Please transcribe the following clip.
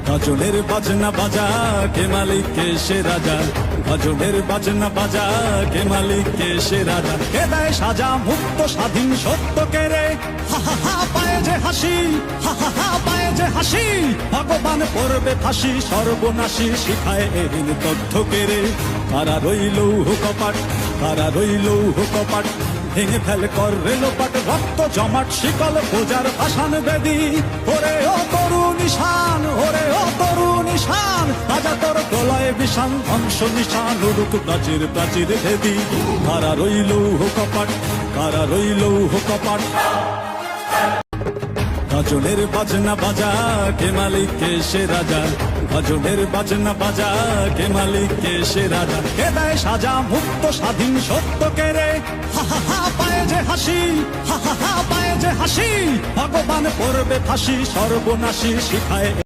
গাজনের বাজনা বাজা কে মালিক কে সে রাজা, গাজনের বাজনা বাজা কে মালিক কে সে রাজা। কে দেয় সাজা মুক্ত স্বাধীন সত্য কেড়ে, হা হা হা পায়ে যে হাসি, হা হা হা পায়ে যে হাসি। ভগবান পড়বে ফাঁসি সর্বনাশী শিখায় এহীন তথ্য কেড়ে। কারা রইল কপাট, কারা রইল কপাট, ভেঙে ফেল কর রেলোপাট। রক্ত জমাট শিকল বোজার ভাসান বেদি, ওরে ও তরু নিশান, ওরে ও তরু নিশান। রাজা তোর গলায় বিষান ধ্বংস নিশান, উড়ুক প্রাচীর প্রাচীর ভেদি। কারা রইল কপাট, কারা রইল কপাট। গাজনের বাজনা বাজা কে মালিক কে সে রাজা, গাজনের বাজনা বাজা কে মালিক কে সে রাজা। কে দেয় সাজা মুক্ত স্বাধীন সত্য কেড়ে, হা হা হা পায়ে যে হাসি, হা হা হা পায়ে যে হাসি। ভগবান পড়বে ফাঁসি সর্বনাশী শিখায়